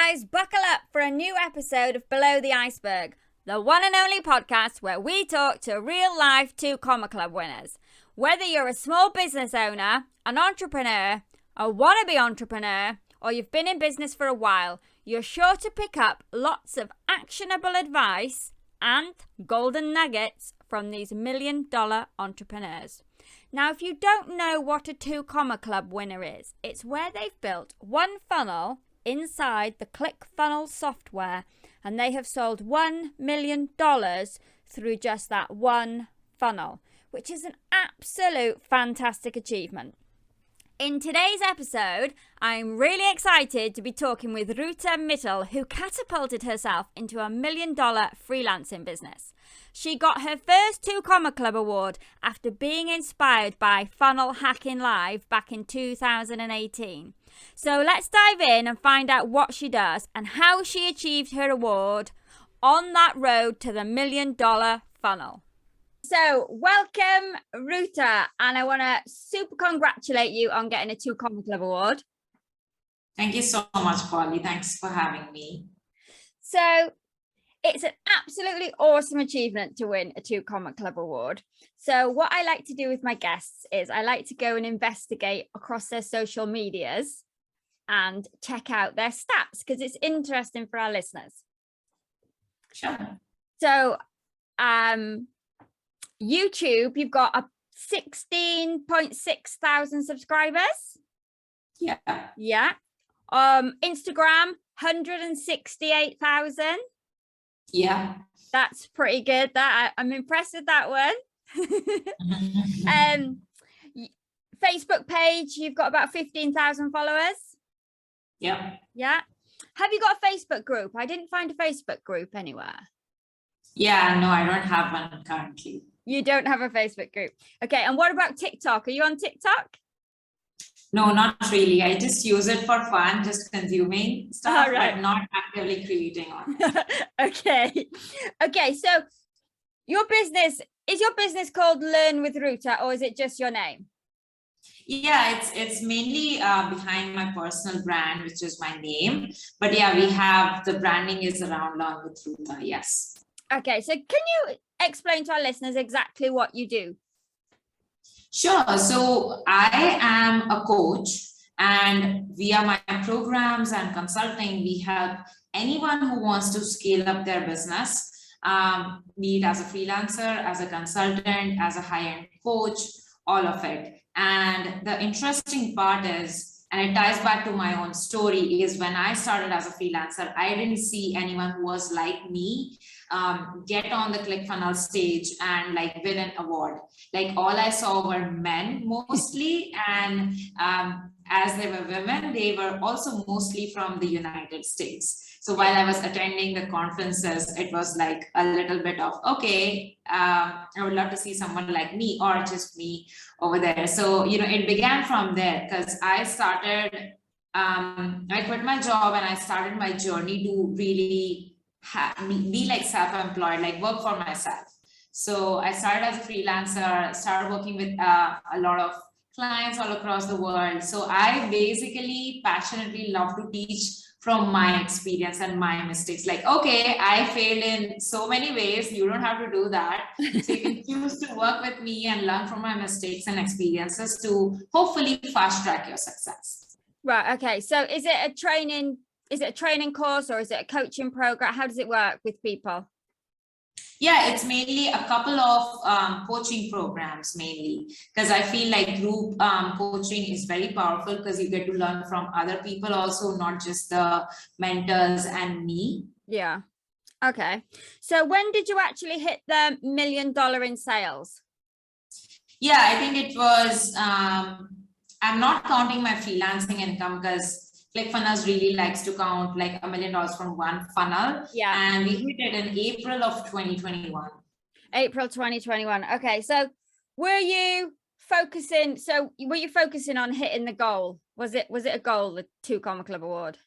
guys, buckle up for a new episode of Below the Iceberg, the one and only podcast where we talk to real-life 2 Comma Club winners. Whether you're a small business owner, an entrepreneur, a wannabe entrepreneur, or you've been in business for a while, you're sure to pick up lots of actionable advice and golden nuggets from these million-dollar entrepreneurs. Now, if you don't know what a 2 Comma Club winner is, it's where they've built one funnel inside the ClickFunnels software, and they have sold $1 million through just that one funnel, which is an absolute fantastic achievement. In today's episode, I'm really excited to be talking with Roota Mittal, who catapulted herself into $1 million freelancing business. She got her first 2 Comma Club award after being inspired by Funnel Hacking Live back in 2018. So let's dive in and find out what she does and how she achieved her award on that road to the $1 million funnel. So welcome, Roota, and I want to super congratulate you on getting a 2 Comma Club award. Thank you so much, Polly. Thanks for having me. So it's an absolutely awesome achievement to win a 2 Comma Club award. So what I like to do with my guests is I like to go and investigate across their social medias and check out their stats because it's interesting for our listeners. Sure. So YouTube, you've got a 16.6 thousand subscribers. Yeah. Yeah. Instagram, 168,000. Yeah. That's pretty good. I'm impressed with that one. Facebook page, you've got about 15,000 followers. Yeah. Yeah. Have you got a Facebook group? I didn't find a Facebook group anywhere. Yeah, no, I don't have one currently. You don't have a Facebook group. Okay. And what about TikTok? Are you on TikTok? No, not really. I just use it for fun, just consuming stuff, right. But not actively creating on it. Okay. So is your business called Learn with Roota, or is it just your name? Yeah, it's mainly behind my personal brand, which is my name. But yeah, we have the branding is around Learn with Roota. Yes. Okay. So can you explain to our listeners exactly what you do? Sure. So I am a coach, and via my programs and consulting, we help anyone who wants to scale up their business, be it as a freelancer, as a consultant, as a high-end coach, all of it. And the interesting part is, and it ties back to my own story, is when I started as a freelancer, I didn't see anyone who was like me get on the ClickFunnels stage and like win an award. Like all I saw were men mostly, and as they were women, they were also mostly from the United States. So while I was attending the conferences, it was like a little bit of, okay, I would love to see someone like me or just me over there. So, it began from there because I started, I quit my job and I started my journey to really be like self-employed, like work for myself. So I started as a freelancer, started working with a lot of clients all across the world. So I basically passionately love to teach from my experience and my mistakes. Like, okay, I failed in so many ways. You don't have to do that. So you can choose to work with me and learn from my mistakes and experiences to hopefully fast track your success. Right. Okay. So is it a training course or is it a coaching program? How does it work with people? Yeah, it's mainly a couple of coaching programs mainly, because I feel like group coaching is very powerful because you get to learn from other people also, not just the mentors and me. Yeah. Okay. So when did you actually hit the $1 million in sales? Yeah, I think it was, I'm not counting my freelancing income because ClickFunnels really likes to count like $1 million from one funnel. Yeah. And we hit it in April of 2021. April 2021. Okay. So were you focusing on hitting the goal? Was it a goal, the 2 Comma Club award?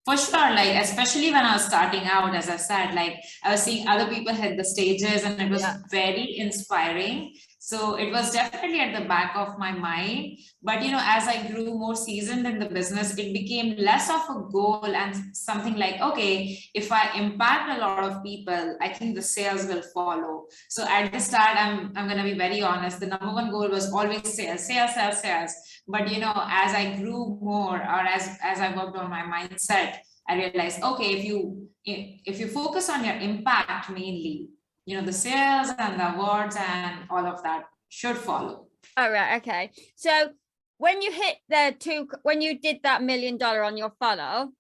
For sure, like especially when I was starting out, as I said, like I was seeing other people hit the stages and it was very inspiring. So it was definitely at the back of my mind. But as I grew more seasoned in the business, it became less of a goal and something like, okay, if I impact a lot of people, I think the sales will follow. So at the start, I'm going to be very honest, the number one goal was always sales, sales, sales, sales. But as I grew more, or as I worked on my mindset, I realized, okay, if you focus on your impact mainly, the sales and the awards and all of that should follow. All right. Okay. So when you when you did that $1 million on your funnel,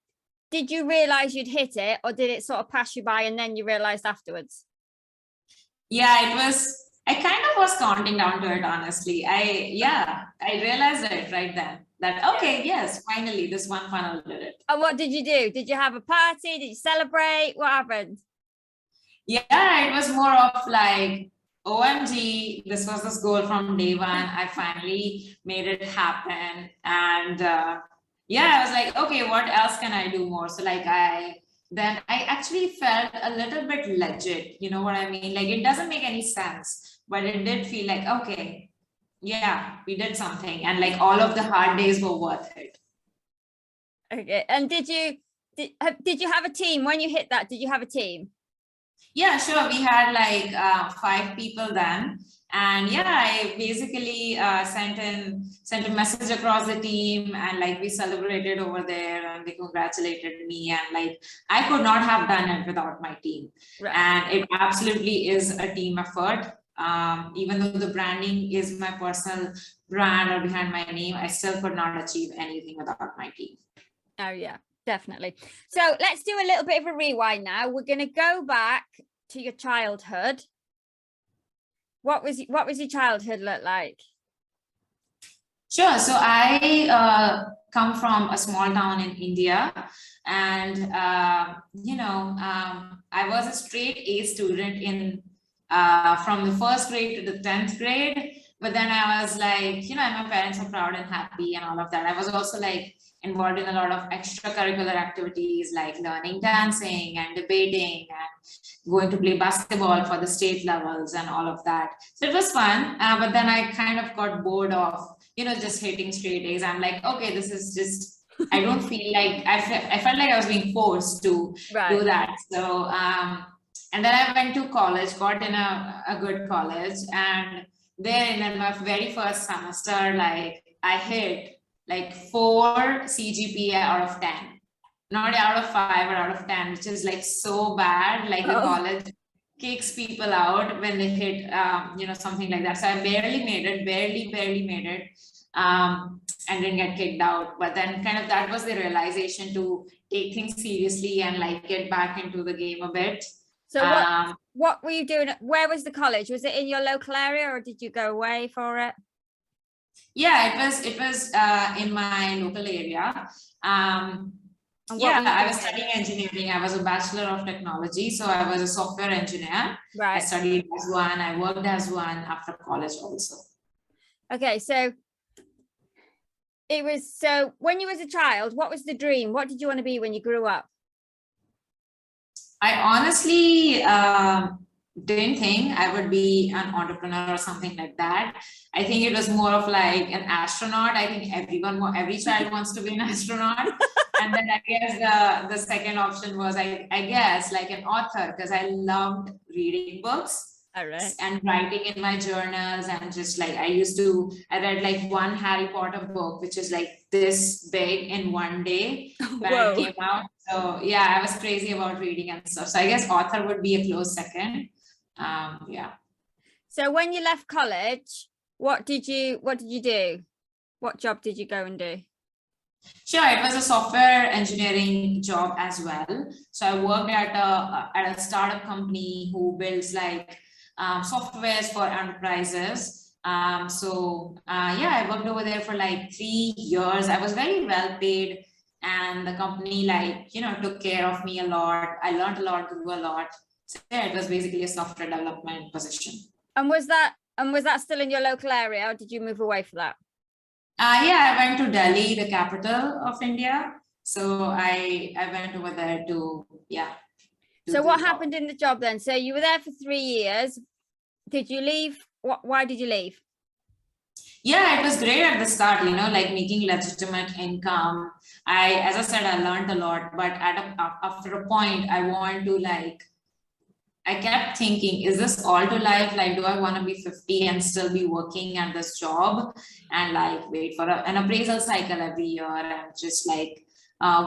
did you realize you'd hit it, or did it sort of pass you by and then you realized afterwards? Yeah, I kind of was counting down to it, honestly. I realized it right then that, okay, yes, finally this one funnel did it. And what did you do? Did you have a party? Did you celebrate? What happened? Yeah, it was more of like, OMG, this was this goal from day one. I finally made it happen. And I was like, okay, what else can I do more? So like I actually felt a little bit legit, you know what I mean? Like it doesn't make any sense, but it did feel like, okay, yeah, we did something. And like all of the hard days were worth it. Okay. And did you have a team when you hit that? Did you have a team? Yeah, sure. We had like 5 people then. And yeah, I basically sent a message across the team, and like we celebrated over there and they congratulated me, and like I could not have done it without my team. Right. And it absolutely is a team effort. Even though the branding is my personal brand or behind my name, I still could not achieve anything without my team. Oh yeah, definitely. So let's do a little bit of a rewind now. We're going to go back to your childhood. What was your childhood look like? Sure. So I come from a small town in India, and I was a straight A student in from the 1st grade to the 10th grade. But then I was like, my parents are proud and happy and all of that. I was also like involved in a lot of extracurricular activities like learning dancing and debating and going to play basketball for the state levels and all of that. So it was fun. But then I kind of got bored of, just hitting straight A's. I'm like, okay, this is just, I don't feel like, I felt like I was being forced to do that. So, and then I went to college, got in a good college, and there in my very first semester, like I hit like 4 CGPA out of 10, not out of 5 or out of 10, which is like so bad. Like the college kicks people out when they hit, something like that. So I barely made it, and didn't get kicked out. But then kind of that was the realization to take things seriously and like get back into the game a bit. So what were you doing? Where was the college? Was it in your local area, or did you go away for it? Yeah, it was in my local area. I was studying engineering. I was a Bachelor of Technology, so I was a software engineer. Right. I studied as one. I worked as one after college also. Okay, so when you was a child, what was the dream? What did you want to be when you grew up? I honestly didn't think I would be an entrepreneur or something like that. I think it was more of like an astronaut. I think every child wants to be an astronaut. And then I guess the second option was, I guess, like an author, because I loved reading books. All right. And writing in my journals, and just like I read like one Harry Potter book, which is like this big in one day when it came out. So yeah, I was crazy about reading and stuff. So I guess author would be a close second. So when you left college, what did you do? What job did you go and do? Sure, it was a software engineering job as well. So I worked at a startup company who builds like softwares for enterprises. I worked over there for like 3 years. I was very well paid, and the company took care of me a lot. I learned a lot, grew a lot. So yeah, it was basically a software development position. And was that still in your local area, or did you move away for that? I went to Delhi, the capital of India. So I went over there to. So what happened in the job then? So you were there for 3 years. Did you leave? Why did you leave? Yeah, it was great at the start, like making legitimate income. As I said, I learned a lot, but after a point, I kept thinking, is this all to life? Like, do I want to be 50 and still be working at this job and like wait for an appraisal cycle every year and just like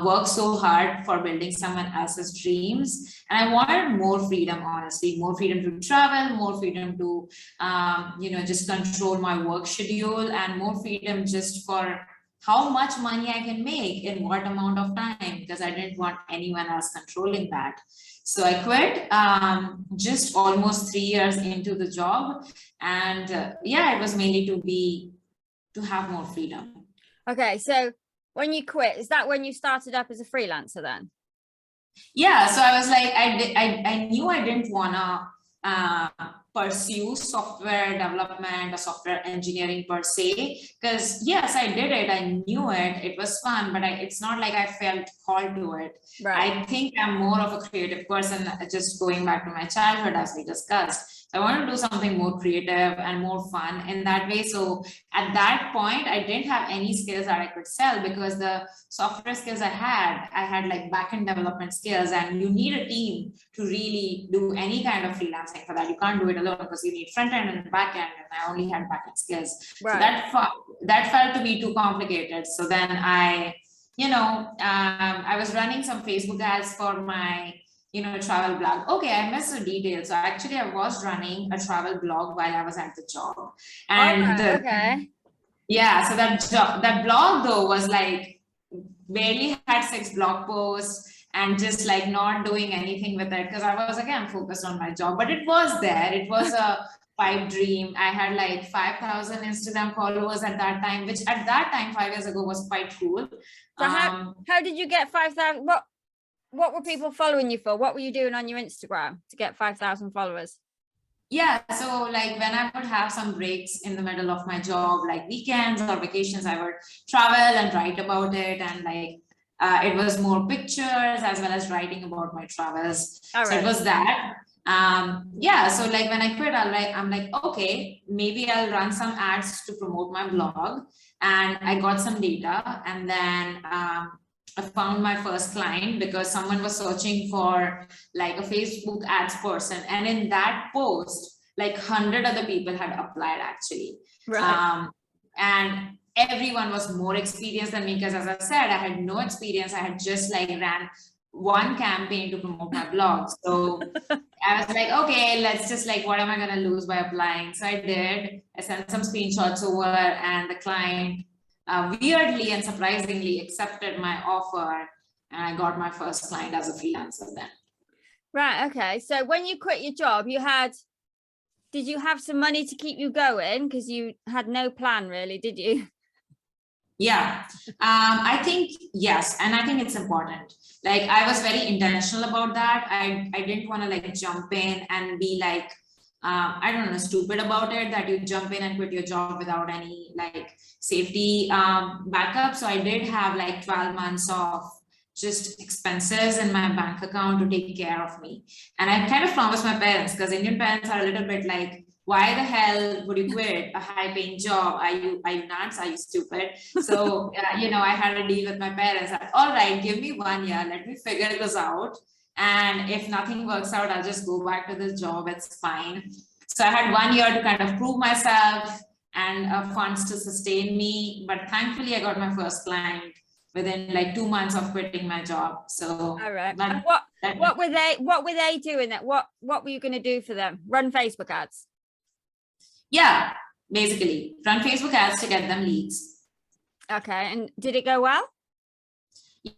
work so hard for building someone else's dreams? And I wanted more freedom, honestly, more freedom to travel, more freedom to, just control my work schedule, and more freedom just for how much money I can make in what amount of time, because I didn't want anyone else controlling that. So I quit just almost 3 years into the job. And it was mainly to have more freedom. Okay, so when you quit, is that when you started up as a freelancer then? Yeah, so I was like, I knew I didn't wanna pursue software development or software engineering per se, because yes, I did it, I knew it was fun, but it's not like I felt called to it. Right. I think I'm more of a creative person, just going back to my childhood, as we discussed. I want to do something more creative and more fun in that way. So at that point, I didn't have any skills that I could sell, because the software skills I had like backend development skills, and you need a team to really do any kind of freelancing for that. You can't do it alone, because you need front end and back end, and I only had back end skills. Right. So that felt to be too complicated. So then I was running some Facebook ads for my travel blog. Okay, I missed the details. So actually I was running a travel blog while I was at the job. And okay. Yeah, so that blog though was like barely had 6 blog posts and just like not doing anything with it, because I was again focused on my job. But it was there. It was a pipe dream. I had like 5,000 Instagram followers at that time, which at that time 5 years ago was quite cool. So how did you get 5,000? What were people following you for? What were you doing on your Instagram to get 5,000 followers? Yeah, so like when I would have some breaks in the middle of my job, like weekends or vacations, I would travel and write about it. And like it was more pictures as well as writing about my travels. Right. So it was that. So like when I quit, I'm like, okay, maybe I'll run some ads to promote my blog. And I got some data, and then I found my first client because someone was searching for like a Facebook ads person. And in that post, like 100 other people had applied actually. Right. And everyone was more experienced than me, because as I said, I had no experience. I had just like ran one campaign to promote my blog. So I was like, okay, let's just like, what am I going to lose by applying? So I did. I sent some screenshots over, and the client weirdly and surprisingly accepted my offer, and I got my first client as a freelancer then. Right. Okay. So when you quit your job, did you have some money to keep you going? Because you had no plan really, did you? Yeah, I think yes. And I think it's important. Like I was very intentional about that. I didn't want to like jump in and be like, I don't know, stupid about it, that you jump in and quit your job without any like safety backup. So I did have like 12 months of just expenses in my bank account to take care of me. And I kind of promised my parents, because Indian parents are a little bit like, why the hell would you quit a high-paying job? Are you nuts? Are you stupid? So, I had a deal with my parents that, all right, give me 1 year, let me figure this out. And if nothing works out, I'll just go back to this job. It's fine. So I had 1 year to kind of prove myself and funds to sustain me. But thankfully, I got my first client within like 2 months of quitting my job. So all right. And what were they doing? What were you going to do for them? Run Facebook ads? Yeah, basically run Facebook ads to get them leads. Okay. And did it go well?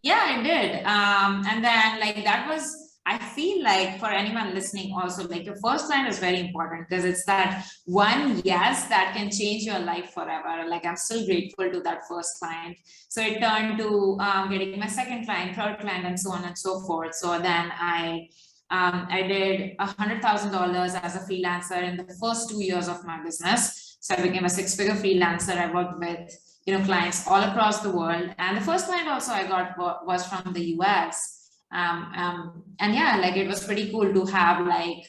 Yeah, it did. And then like that was, I feel like for anyone listening also, like your first client is very important, because it's that one yes that can change your life forever. Like I'm still grateful to that first client. So it turned to getting my second client, third client, and so on and so forth. So then I did $100,000 as a freelancer in the first 2 years of my business. So I became a 6-figure freelancer. I worked with clients all across the world. And the first client also I got was from the US. And yeah, like it was pretty cool to have like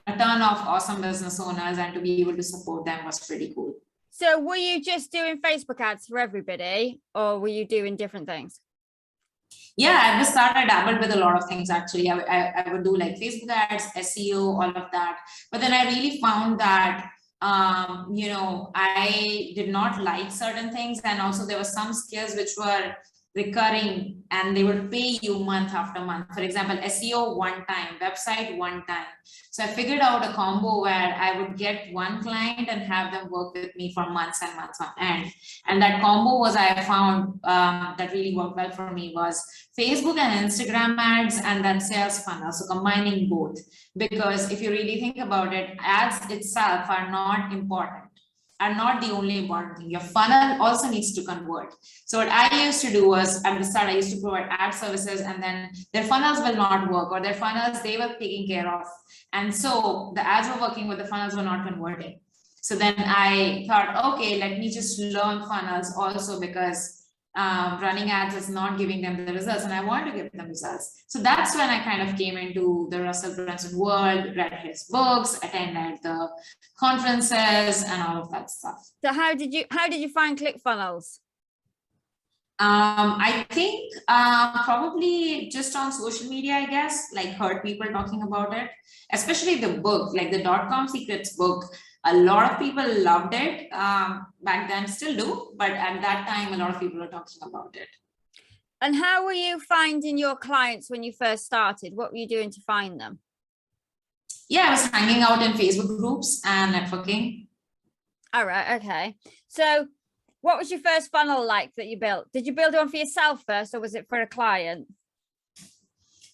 a ton of awesome business owners, and to be able to support them was pretty cool. So were you just doing Facebook ads for everybody, or were you doing different things? Yeah, at the start, I dabbled with a lot of things actually. I would do like Facebook ads, SEO, all of that. But then I really found that, I did not like certain things. And also there were some skills which were recurring and they would pay you month after month. For example, SEO one time, website one time. So I figured out a combo where I would get one client and have them work with me for months and months on end. And that combo was, I found that really worked well for me, was Facebook and Instagram ads and then sales funnel. So combining both, because if you really think about it, ads itself are not important, are not the only important thing. Your funnel also needs to convert. So what I used to do was, at the start, I used to provide ad services, and then their funnels will not work, or their funnels they were taking care of. And so the ads were working, but the funnels were not converting. So then I thought, okay, let me just learn funnels also, because running ads is not giving them the results, and I want to give them results. So that's when I kind of came into the Russell Brunson world, read his books, attended the conferences, and all of that stuff. So how did you find ClickFunnels? I think probably just on social media, I guess, like heard people talking about it, especially the book, like the .com Secrets book. A lot of people loved it back then, still do, but at that time, a lot of people were talking about it. And how were you finding your clients when you first started? What were you doing to find them? Yeah, I was hanging out in Facebook groups and networking. All right, okay. So what was your first funnel like that you built? Did you build one for yourself first, or was it for a client?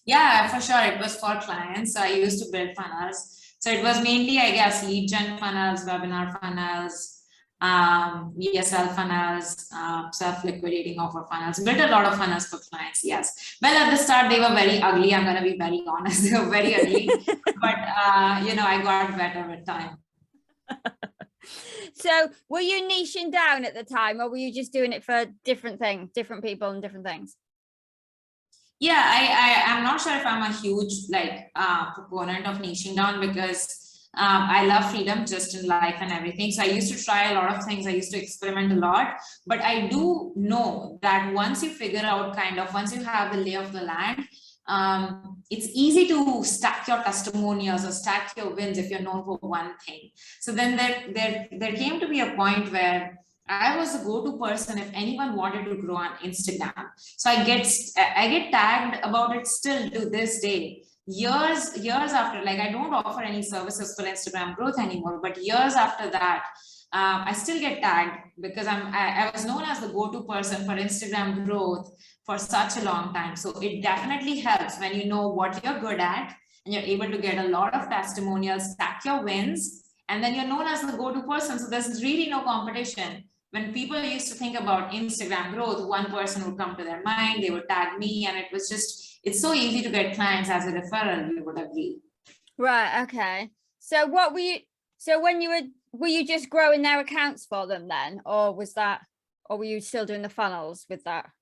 Yeah, for sure. It was for clients. So I used to build funnels. So it was mainly, I guess, lead gen funnels, webinar funnels, VSL funnels, self-liquidating offer funnels. Built a lot of funnels for clients, yes. Well, at the start, they were very ugly. I'm going to be very honest. They were very ugly. But, I got better with time. So were you niching down at the time, or were you just doing it for different things, different people and different things? Yeah, I'm not sure if I'm a huge proponent of niching down, because I love freedom just in life and everything. So I used to try a lot of things. I used to experiment a lot, but I do know that once you figure out once you have the lay of the land, it's easy to stack your testimonials or stack your wins if you're known for one thing. So then there came to be a point where I was the go-to person if anyone wanted to grow on Instagram. So I get tagged about it still to this day. Years after, like, I don't offer any services for Instagram growth anymore, but years after that, I still get tagged, because I was known as the go-to person for Instagram growth for such a long time. So it definitely helps when you know what you're good at and you're able to get a lot of testimonials, stack your wins, and then you're known as the go-to person. So there's really no competition. When people used to think about Instagram growth, one person would come to their mind, they would tag me, and it's so easy to get clients as a referral, you would agree. Right, okay. So were you just growing their accounts for them then, or were you still doing the funnels with that?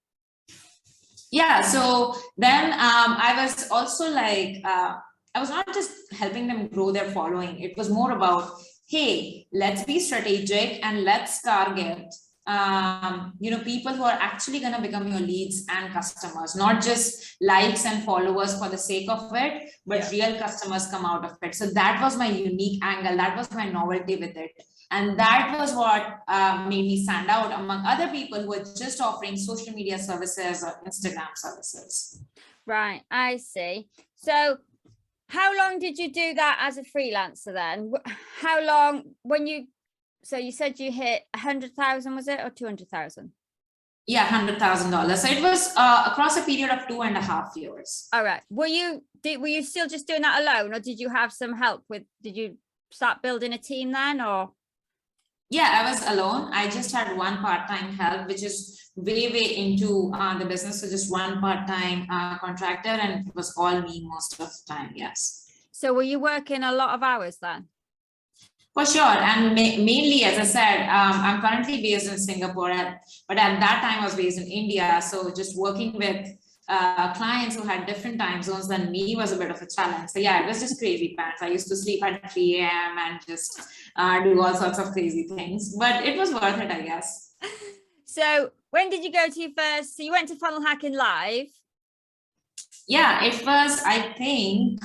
Yeah, so then I was also I was not just helping them grow their following. It was more about, hey, let's be strategic and let's target, people who are actually going to become your leads and customers, not just likes and followers for the sake of it, but real customers come out of it. So that was my unique angle. That was my novelty with it. And that was what made me stand out among other people who were just offering social media services or Instagram services. Right, I see. So how long did you do that as a freelancer then? How long, so you said you hit 100,000, was it, or 200,000? Yeah, $100,000. So it was across a period of 2.5 years. All right. Were you still just doing that alone, or did you have some help did you start building a team then, or? Yeah, I was alone. I just had one part-time help, which is way into the business. So just one part-time contractor, and it was all me most of the time. Yes. So were you working a lot of hours then? For sure. And mainly, as I said, I'm currently based in Singapore, but at that time I was based in India. So just working with clients who had different time zones than me was a bit of a challenge. So yeah, it was just crazy pants. I used to sleep at 3 a.m. and just do all sorts of crazy things, but it was worth it, I guess. So when did you go to your first, so you went to Funnel Hacking Live? Yeah, it was, I think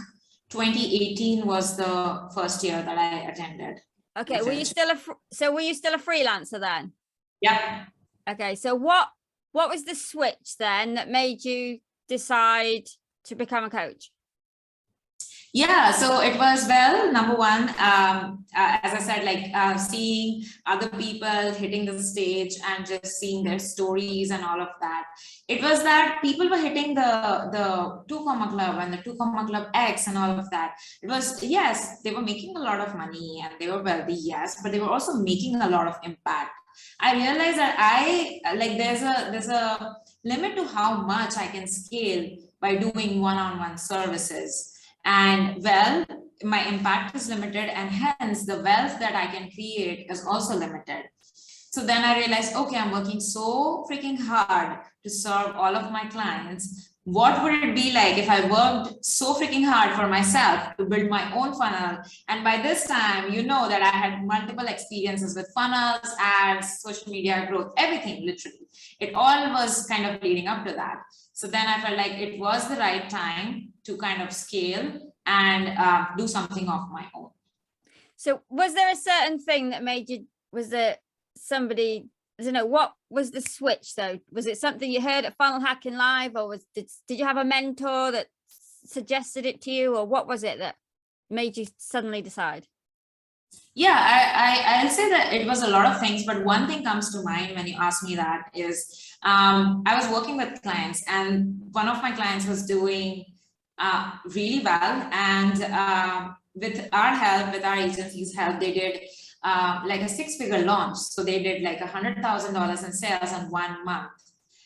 2018 was the first year that I attended. Okay, were you still a freelancer then? Yeah. Okay, so what was the switch then that made you decide to become a coach? Yeah, so it was, well, number one, as I said, like seeing other people hitting the stage and just seeing their stories and all of that. It was that people were hitting the 2 Comma Club and the 2 Comma Club X and all of that. It was, yes, they were making a lot of money and they were wealthy, yes, but they were also making a lot of impact. I realized that there's a limit to how much I can scale by doing one-on-one services. And well, my impact is limited, and hence the wealth that I can create is also limited. So then I realized, okay, I'm working so freaking hard to serve all of my clients. What would it be like if I worked so freaking hard for myself to build my own funnel? And by this time, you know that I had multiple experiences with funnels, ads, social media growth, everything, literally. It all was kind of leading up to that. So then I felt like it was the right time to kind of scale and do something of my own. So was there a certain thing that made you, was there somebody, I don't know, what was the switch though? Was it something you heard at Funnel Hacking Live, or did you have a mentor that suggested it to you, or what was it that made you suddenly decide? Yeah, I'll say that it was a lot of things, but one thing comes to mind when you ask me that is I was working with clients, and one of my clients was doing really well, and with our help, with our agency's help, they did like a 6-figure launch. So they did like $100,000 in sales in 1 month.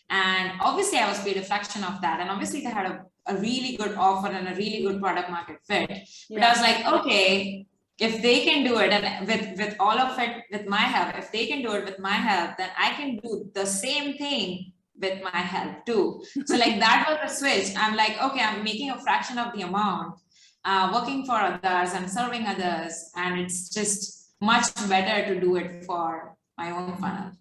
And obviously I was paid a fraction of that. And obviously they had a really good offer and a really good product market fit. But I was like, okay, if they can do it, and with all of it, with my help, if they can do it with my help, then I can do the same thing with my help too. So like that was the switch. I'm like, okay, I'm making a fraction of the amount, working for others and serving others. And it's just much better to do it for my own funnel.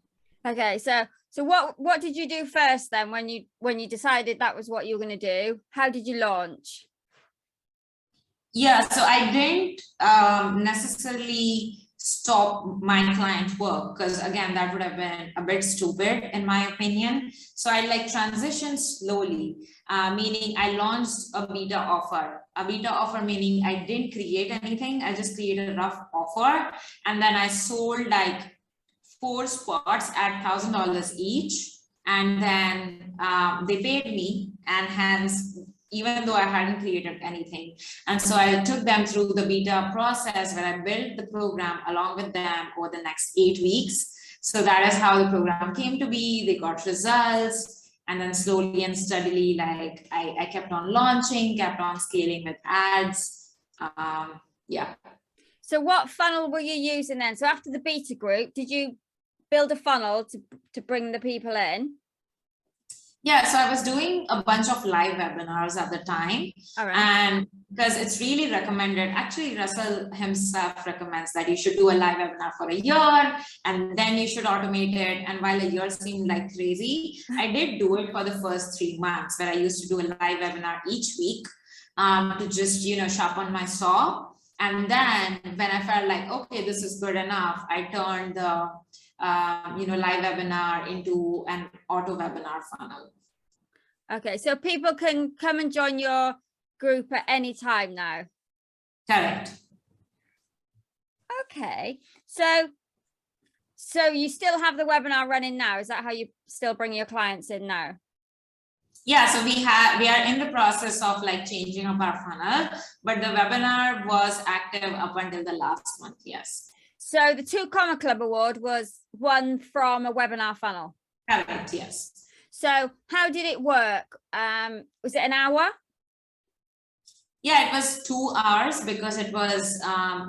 Okay, so what did you do first then when you decided that was what you were going to do? How did you launch? Yeah, so I didn't necessarily stop my client work, because again, that would have been a bit stupid in my opinion. So I like transitioned slowly, meaning I launched a beta offer. A beta offer meaning I didn't create anything, I just created a rough offer, and then I sold like 4 spots at $1,000 each, and then they paid me, and hence, even though I hadn't created anything. And so I took them through the beta process where I built the program along with them over the next 8 weeks. So that is how the program came to be. They got results, and then slowly and steadily, like I kept on launching, kept on scaling with ads. Yeah. So what funnel were you using then? So after the beta group, did you build a funnel to bring the people in? Yeah, so I was doing a bunch of live webinars at the time. All right. And because it's really recommended, actually Russell himself recommends that you should do a live webinar for a year and then you should automate it. And while a year seemed like crazy, I did do it for the first 3 months, where I used to do a live webinar each week to just, sharpen my saw. And then when I felt like, okay, this is good enough, I turned the live webinar into an auto webinar funnel. Okay, so people can come and join your group at any time now. Correct. Okay, so you still have the webinar running now? Is that how you still bring your clients in now? Yeah, so we are in the process of like changing up our funnel, but the webinar was active up until the last month. Yes. So the 2 Comma Club award was won from a webinar funnel. Correct. Yes. So how did it work? Was it an hour? Yeah, it was 2 hours because it was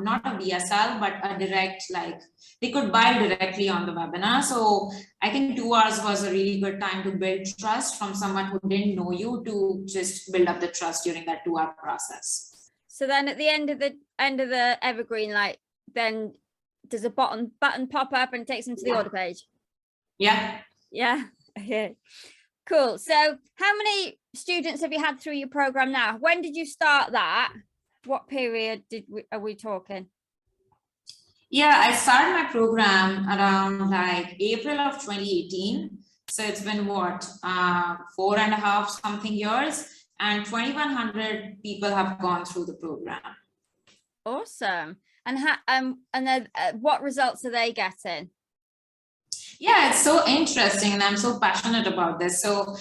not a VSL, but a direct, like they could buy directly on the webinar. So I think 2 hours was a really good time to build trust from someone who didn't know you to just build up the trust during that 2 hour process. So then at the end of the evergreen, like then does a button pop up and takes them to the order page? Yeah. Yeah. Okay. Cool. So how many students have you had through your program now? When did you start that? What period are we talking? Yeah, I started my program around like April of 2018. So it's been what, 4.5 something years, and 2,100 people have gone through the program. Awesome. And then what results are they getting? Yeah, it's so interesting, and I'm so passionate about this. So,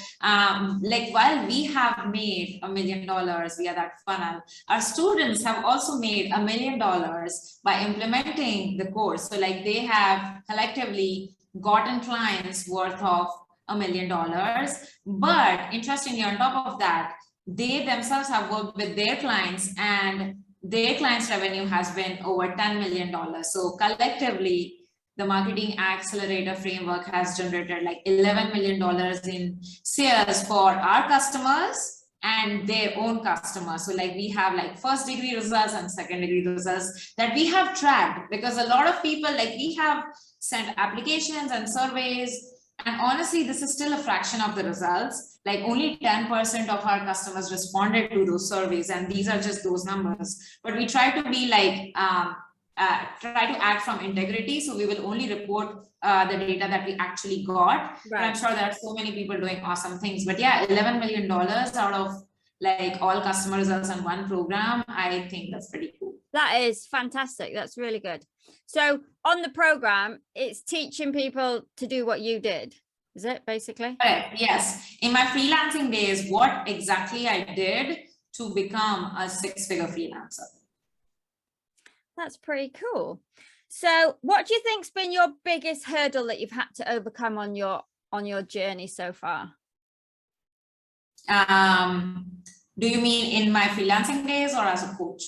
like while we have made $1 million via that funnel, our students have also made $1 million by implementing the course. So, like they have collectively gotten clients worth of $1 million. But interestingly, on top of that, they themselves have worked with their clients, and their clients' revenue has been over $10 million. So, collectively, the marketing accelerator framework has generated like $11 million in sales for our customers and their own customers. So like we have like first degree results and second degree results that we have tracked, because a lot of people, like we have sent applications and surveys, and honestly, this is still a fraction of the results. Like only 10% of our customers responded to those surveys, and these are just those numbers. But we try to be like, try to act from integrity. So we will only report the data that we actually got. Right. But I'm sure there are so many people doing awesome things. But yeah, $11 million out of like all customer results in one program, I think that's pretty cool. That is fantastic. That's really good. So on the program, it's teaching people to do what you did. Is it basically? Correct. Yes. In my freelancing days, what exactly I did to become a 6-figure freelancer. That's pretty cool. So what do you think's been your biggest hurdle that you've had to overcome on your journey so far? Do you mean in my freelancing days or as a coach?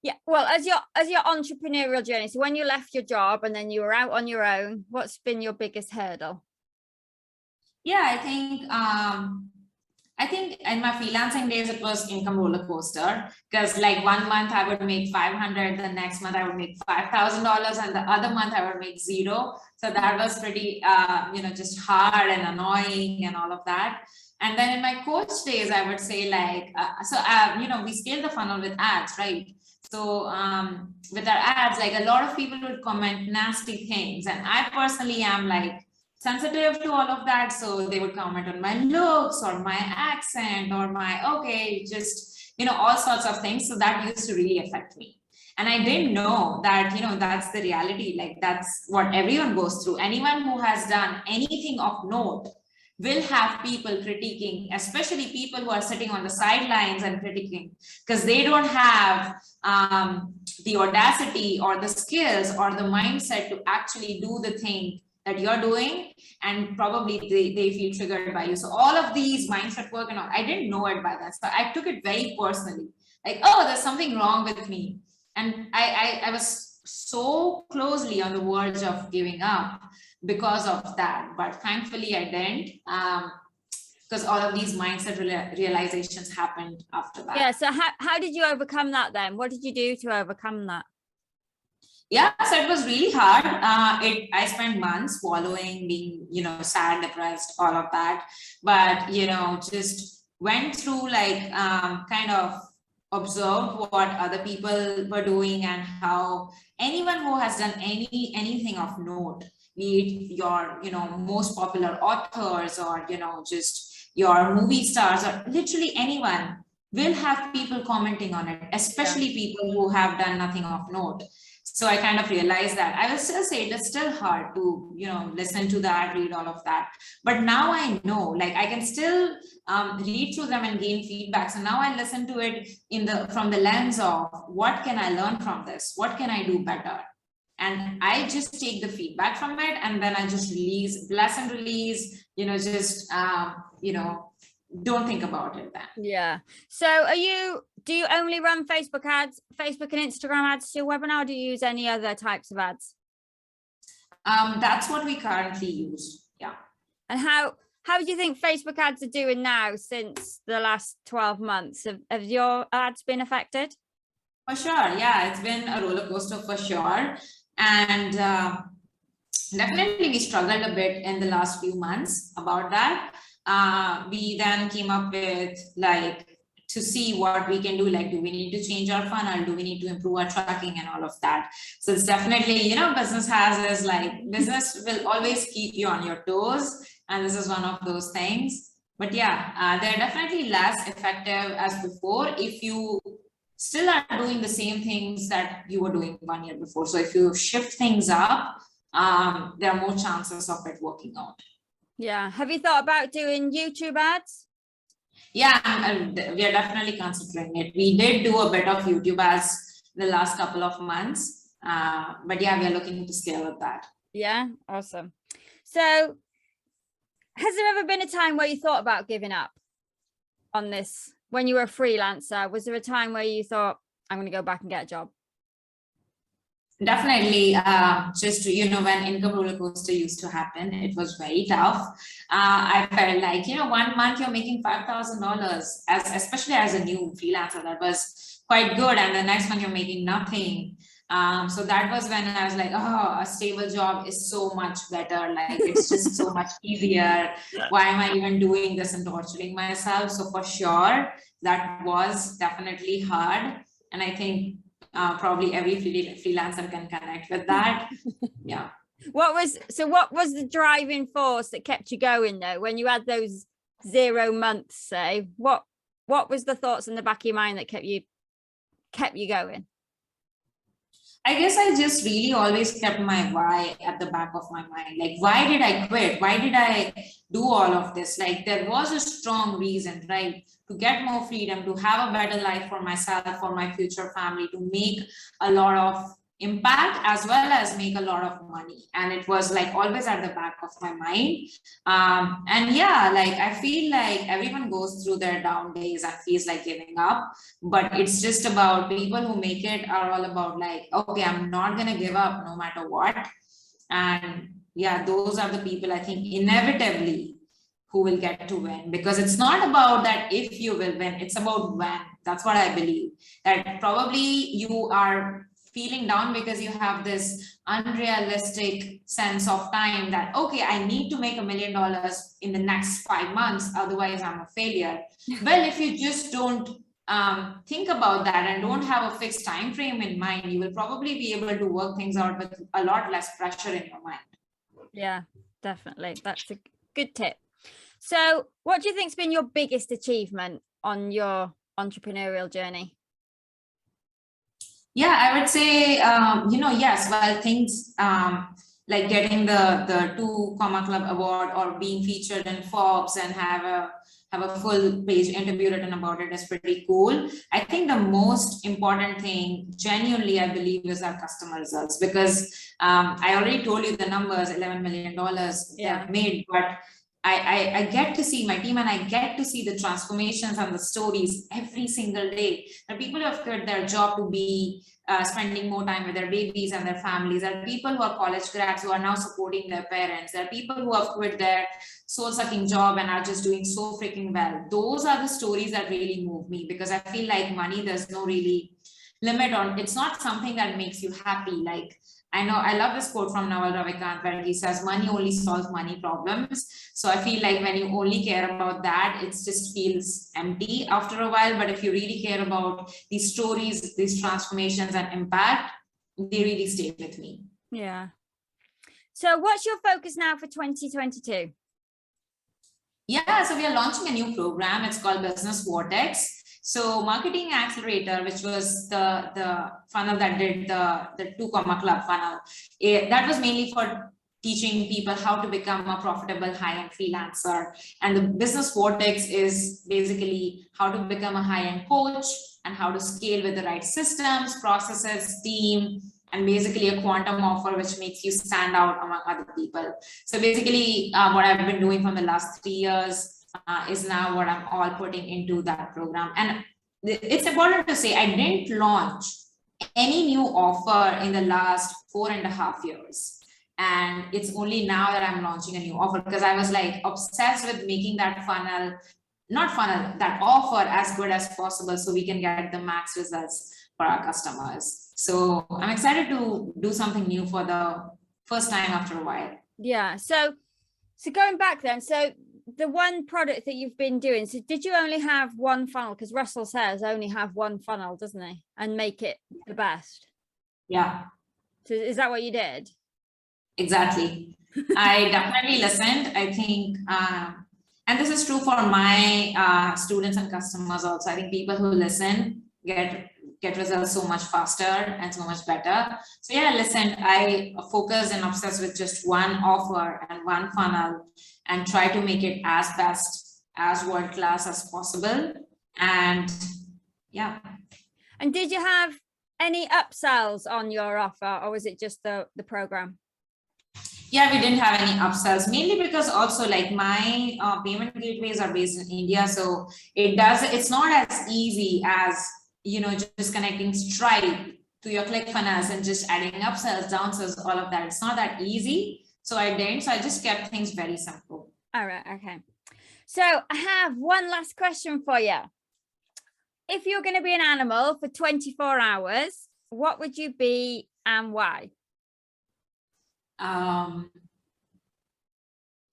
Yeah, well, as your entrepreneurial journey. So when you left your job and then you were out on your own, what's been your biggest hurdle? Yeah, I think in my freelancing days, it was income roller coaster, because like 1 month I would make 500, the next month I would make $5,000, and the other month I would make 0. So that was pretty, just hard and annoying and all of that. And then in my coach days, I would say like, we scale the funnel with ads, right? So with our ads, like a lot of people would comment nasty things. And I personally am like, sensitive to all of that, so they would comment on my looks or my accent or my all sorts of things. So that used to really affect me, and I didn't know that that's the reality. Like that's what everyone goes through. Anyone who has done anything of note will have people critiquing, especially people who are sitting on the sidelines and critiquing, because they don't have the audacity or the skills or the mindset to actually do the thing that you're doing, and probably they feel triggered by you. So all of these mindset work and all, I didn't know it by that. So I took it very personally, like, oh, there's something wrong with me. And I was so closely on the verge of giving up because of that. But thankfully I didn't, because all of these mindset realizations happened after that. Yeah, so how did you overcome that then? What did you do to overcome that? Yeah, so it was really hard. I spent months wallowing, being, sad, depressed, all of that. But, just went through like kind of observed what other people were doing, and how anyone who has done anything of note, be it your, most popular authors or, just your movie stars or literally anyone, will have people commenting on it, especially people who have done nothing of note. So I kind of realized that. I will still say it is still hard to, listen to that, read all of that. But now I know, like I can still read through them and gain feedback. So now I listen to it from the lens of what can I learn from this? What can I do better? And I just take the feedback from it, and then I just bless and release, don't think about it then. Yeah. So are you do you only run Facebook ads, Facebook and Instagram ads to your webinar? Or do you use any other types of ads? That's what we currently use. Yeah. And how do you think Facebook ads are doing now since the last 12 months? Have your ads been affected? For sure. Yeah, it's been a roller coaster for sure. And definitely we struggled a bit in the last few months about that. We then came up with like to see what we can do, like do we need to change our funnel, do we need to improve our tracking and all of that. So it's definitely, you know, business has is like business will always keep you on your toes, and this is one of those things. But yeah, they're definitely less effective as before if you still are doing the same things that you were doing 1 year before. So if you shift things up, there are more chances of it working out. Yeah. Have you thought about doing YouTube ads? Yeah, we are definitely considering it. We did do a bit of YouTube ads the last couple of months, but yeah, we are looking to scale up that. Yeah, awesome. So has there ever been a time where you thought about giving up on this when you were a freelancer? Was there a time where you thought, I'm going to go back and get a job? Definitely, just, you know, when income roller coaster used to happen, it was very tough. I felt like, you know, 1 month you're making $5,000 especially as a new freelancer, that was quite good. And the next one you're making nothing. So that was when I was like, oh, a stable job is so much better. Like it's just so much easier. Why am I even doing this and torturing myself? So for sure, that was definitely hard. And I think probably every freelancer can connect with that. Yeah. What was the driving force that kept you going though, when you had those 0 months, say? What was the thoughts in the back of your mind that kept you going? I guess I just really always kept my why at the back of my mind. Like, why did I quit? Why did I do all of this? Like, there was a strong reason, right? To get more freedom, to have a better life for myself, for my future family, to make a lot of impact as well as make a lot of money. And it was like always at the back of my mind. And yeah, like I feel like everyone goes through their down days and feels like giving up, but it's just about people who make it are all about like, okay, I'm not gonna give up no matter what. And yeah, those are the people I think inevitably who will get to win, because it's not about that if you will win, it's about when. That's what I believe, that probably you are feeling down because you have this unrealistic sense of time that, okay, I need to make $1 million in the next 5 months, otherwise I'm a failure. Well, if you just don't think about that and don't have a fixed time frame in mind, you will probably be able to work things out with a lot less pressure in your mind. Yeah, definitely. That's a good tip. So what do you think's been your biggest achievement on your entrepreneurial journey? Yeah, I would say, you know, yes, well, things like getting the 2 Comma Club award or being featured in Forbes and have a full page interview written about it is pretty cool. I think the most important thing, genuinely, I believe, is our customer results, because I already told you the numbers, $11 million they've made, but I get to see my team and I get to see the transformations and the stories every single day. There are people who have quit their job to be spending more time with their babies and their families. There are people who are college grads who are now supporting their parents. There are people who have quit their soul-sucking job and are just doing so freaking well. Those are the stories that really move me, because I feel like money, there's no really limit on. It's not something that makes you happy. Like, I know, I love this quote from Naval Ravikant where he says, money only solves money problems. So I feel like when you only care about that, it just feels empty after a while. But if you really care about these stories, these transformations and impact, they really stay with me. Yeah. So what's your focus now for 2022? Yeah, so we are launching a new program. It's called Business Vortex. So Marketing Accelerator, which was the funnel that did the 2 Comma Club funnel, that was mainly for teaching people how to become a profitable high-end freelancer. And the Business Vortex is basically how to become a high-end coach and how to scale with the right systems, processes, team, and basically a quantum offer which makes you stand out among other people. So basically what I've been doing for the last 3 years is now what I'm all putting into that program. And it's important to say I didn't launch any new offer in the last 4.5 years. And it's only now that I'm launching a new offer, because I was like obsessed with making that that offer as good as possible so we can get the max results for our customers. So I'm excited to do something new for the first time after a while. Yeah. So going back then, so the one product that you've been doing, so did you only have one funnel? Because Russell says only have one funnel, doesn't he? And make it the best. Yeah. So is that what you did? Exactly. I definitely listened. I think, and this is true for my students and customers also. I think people who listen get results so much faster and so much better. So yeah, listen, I focus and obsess with just one offer and one funnel and try to make it as best, as world class as possible. And yeah. And did you have any upsells on your offer, or was it just the program? Yeah, we didn't have any upsells, mainly because also like my payment gateways are based in India. So it's not as easy as, just connecting Stripe to your ClickFunnels and just adding upsells, downsells, all of that. It's not that easy. So I didn't. So I just kept things very simple. All right. Okay. So I have one last question for you. If you're going to be an animal for 24 hours, what would you be and why?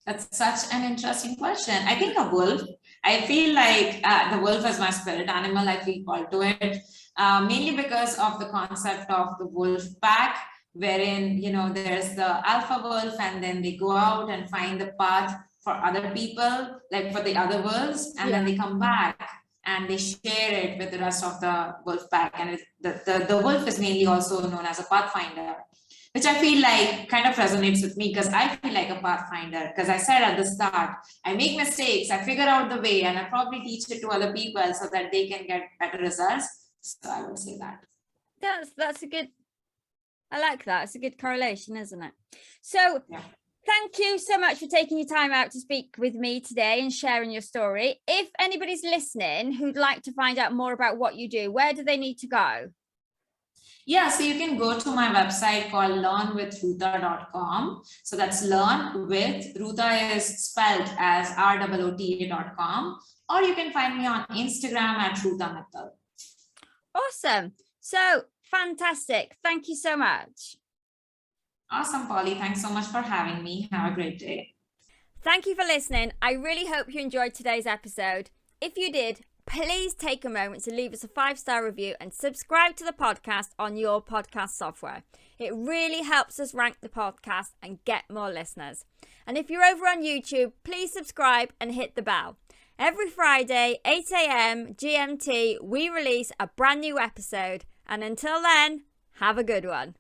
That's such an interesting question. I think a wolf. I feel like the wolf is my spirit animal. I feel called to it, mainly because of the concept of the wolf pack, wherein, there's the alpha wolf and then they go out and find the path for other people, like for the other wolves, and then they come back and they share it with the rest of the wolf pack. And the wolf is mainly also known as a pathfinder, which I feel like kind of resonates with me, because I feel like a pathfinder. Because I said at the start, I make mistakes, I figure out the way, and I probably teach it to other people so that they can get better results. So I would say that. That's a good, I like that. It's a good correlation, isn't it? So thank you so much for taking your time out to speak with me today and sharing your story. If anybody's listening who'd like to find out more about what you do, where do they need to go? Yeah, so you can go to my website called learnwithroota.com. So that's learn with, Roota is spelled as ROOTA.com, or you can find me on Instagram at Roota Mittal. Awesome. So fantastic. Thank you so much. Awesome, Polly. Thanks so much for having me. Have a great day. Thank you for listening. I really hope you enjoyed today's episode. If you did, please take a moment to leave us a 5-star review and subscribe to the podcast on your podcast software. It really helps us rank the podcast and get more listeners. And if you're over on YouTube, please subscribe and hit the bell. Every Friday, 8 a.m. GMT, we release a brand new episode. And until then, have a good one.